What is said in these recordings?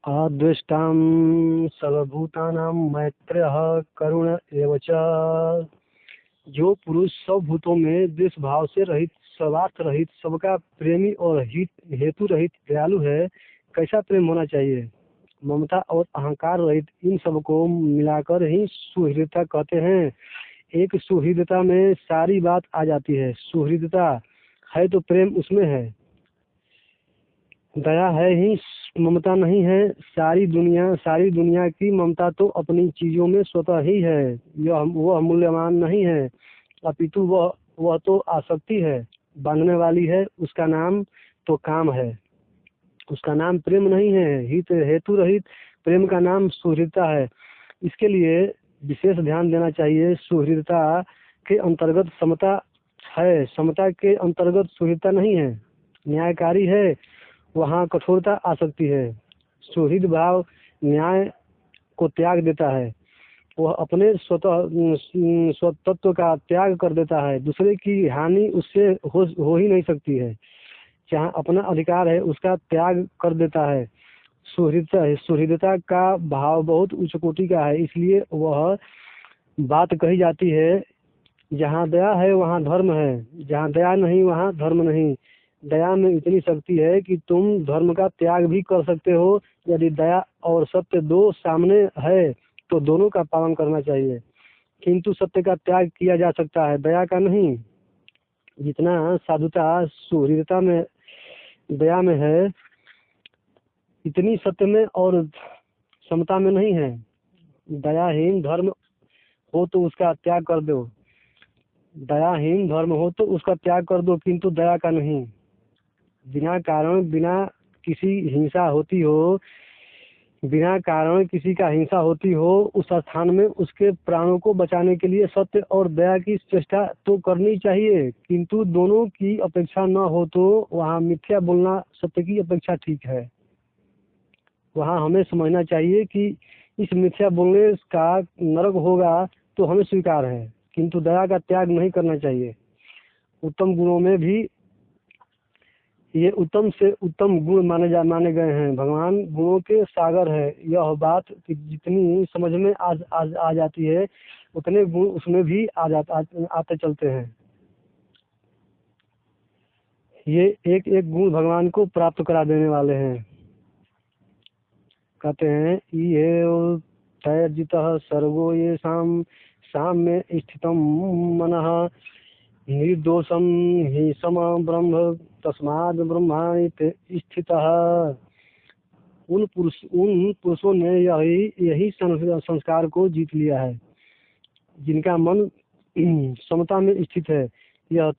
अद्वेष्टां सर्वभूतानां मैत्रेयः करुण एव च। जो पुरुष सब भूतों में द्वेष भाव से रहित, स्वार्थ रहित, सबका प्रेमी और हित हेतु रहित दयालु है, कैसा प्रेम होना चाहिए। ममता और अहंकार रहित इन सबको मिलाकर ही सुहृदता कहते हैं। एक सुहृदता में सारी बात आ जाती है। सुहृदता है तो प्रेम उसमें है, दया है ही, ममता नहीं है। सारी दुनिया की ममता तो अपनी चीजों में स्वतः ही है। वह मूल्यवान नहीं है, अपितु वह तो आसक्ति है, बांधने वाली है। उसका नाम तो काम है, उसका नाम प्रेम नहीं है। हित हेतु रहित प्रेम का नाम सुहृदता है। इसके लिए विशेष ध्यान देना चाहिए। सुहृदता के अंतर्गत समता है, समता के अंतर्गत सुहृदता नहीं है। न्यायकारी है, वहाँ कठोरता आ सकती है। सुहृद भाव न्याय को त्याग देता है, वह अपने स्वतत्व का त्याग कर देता है। दूसरे की हानि उससे हो ही नहीं सकती है। जहाँ अपना अधिकार है उसका त्याग कर देता है। सुहृदता का भाव बहुत उच्च कोटि का है। इसलिए वह बात कही जाती है, जहाँ दया है वहाँ धर्म है, जहाँ दया नहीं वहाँ धर्म नहीं। दया में इतनी शक्ति है कि तुम धर्म का त्याग भी कर सकते हो। यदि दया और सत्य दो सामने है तो दोनों का पालन करना चाहिए, किंतु सत्य का त्याग किया जा सकता है, दया का नहीं। जितना साधुता सुहृदता में, दया में है, इतनी सत्य में और समता में नहीं है। दयाहीन धर्म हो तो उसका त्याग कर दो, दयाहीन धर्म हो तो उसका त्याग कर दो, किंतु दया का नहीं। बिना कारण बिना किसी हिंसा होती हो, बिना कारण किसी का हिंसा होती हो, उस स्थान में उसके प्राणों को बचाने के लिए सत्य और दया की चेष्टा तो करनी चाहिए, किंतु दोनों की अपेक्षा न हो तो वहाँ मिथ्या बोलना सत्य की अपेक्षा ठीक है। वहाँ हमें समझना चाहिए कि इस मिथ्या बोलने का नरक होगा तो हमें स्वीकार है, किंतु दया का त्याग नहीं करना चाहिए। उत्तम गुणों में भी ये उत्तम से उत्तम गुण माने गए हैं। भगवान गुणों के सागर है। यह बात कि जितनी समझ में आ जाती है उतने गुण उसमें भी आते चलते हैं। ये एक एक गुण भगवान को प्राप्त करा देने वाले हैं। कहते हैं ये तैर्जितः सर्वो ये साम्य स्थितम मनः निर्दोषम ही सम ब्रह्म तस्माद ब्रह्माणि स्थितः। उन पुरुषों ने यही संस्कार को जीत लिया है जिनका मन समता में स्थित है। यह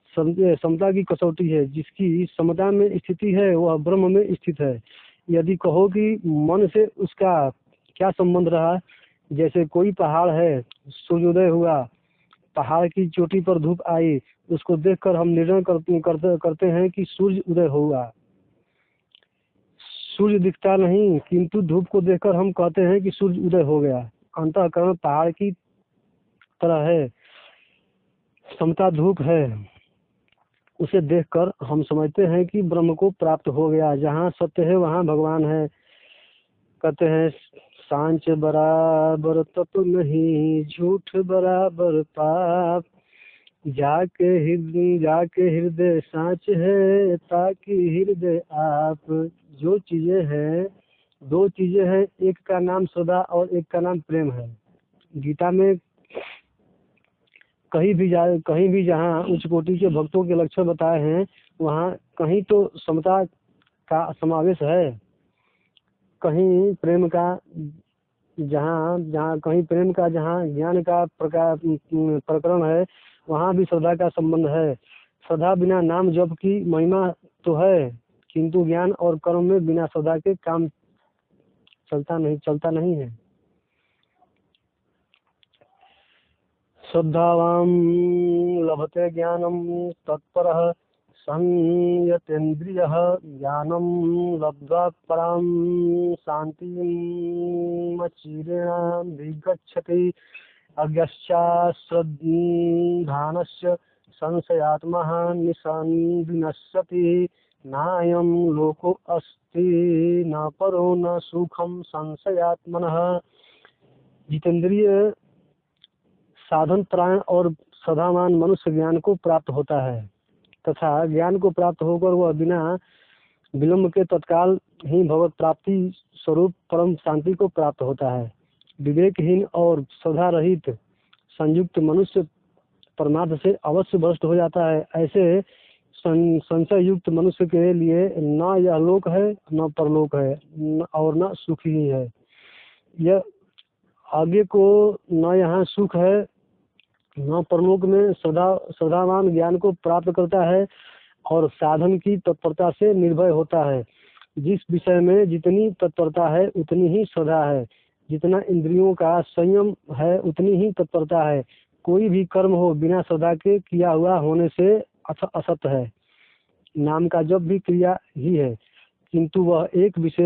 समता की कसौटी है। जिसकी समता में स्थिति है वह ब्रह्म में स्थित है। यदि कहो कि मन से उसका क्या संबंध रहा, जैसे कोई पहाड़ है, सूर्योदय हुआ, पहाड़ की चोटी पर धूप आई, उसको देखकर हम निर्णय करते हैं कि सूर्य उदय हुआ। सूर्य दिखता नहीं, किंतु धूप को देखकर हम कहते हैं कि सूर्य उदय हो गया। अंतःकरण पहाड़ की तरह है, समता धूप है, उसे देखकर हम समझते हैं कि ब्रह्म को प्राप्त हो गया। जहाँ सत्य है वहाँ भगवान है। कहते हैं सांच बराबर तप नहीं, झूठ बराबर पाप, जाके हृदय सांच है, ताकि हृदय आप। जो चीजें हैं, दो चीजें हैं, एक का नाम श्रद्धा और एक का नाम प्रेम है। गीता में कहीं भी जहाँ उच्च कोटि के भक्तों के लक्षण बताए हैं वहाँ कहीं तो समता का समावेश है, कहीं प्रेम का, कहीं प्रेम का, जहाँ ज्ञान का प्रकरण है वहाँ भी श्रद्धा का संबंध है। श्रद्धा बिना नाम जप की महिमा तो है, किंतु ज्ञान और कर्म में बिना श्रद्धा के काम चलता नहीं है। श्रद्धावान लभते ज्ञानम तत्परः संयतेन्द्रियः, ज्ञानम लब्ध्वा परां शान्तिमचिरेण विगच्छति। अज्ञश्चाश्रद्धानस्य संशयात्मः विनश्यति। नायं लोको अस्ति न परो न सुखम संशयात्मनः। जितेंद्रिय साधन प्राण और सदामान मनुष्य ज्ञान को प्राप्त होता है तथा ज्ञान को प्राप्त होकर वह बिना विलंब के तत्काल ही भगवत प्राप्ति स्वरूप परम शांति को प्राप्त होता है। विवेकहीन और सदा रहित संयुक्त मनुष्य परमार्थ से अवश्य भ्रष्ट हो जाता है। ऐसे संशय युक्त मनुष्य के लिए न यह लोक है न परलोक है और न सुख ही है। यह आगे को न यहाँ सुख है न परलोक में सदामान ज्ञान को प्राप्त करता है और साधन की तत्परता से निर्भय होता है। जिस विषय में जितनी तत्परता है उतनी ही श्रद्धा है, जितना इंद्रियों का संयम है उतनी ही तत्परता है। कोई भी कर्म हो बिना श्रद्धा के किया हुआ होने से असत है। नाम का जप भी क्रिया ही है, किंतु वह एक विशेष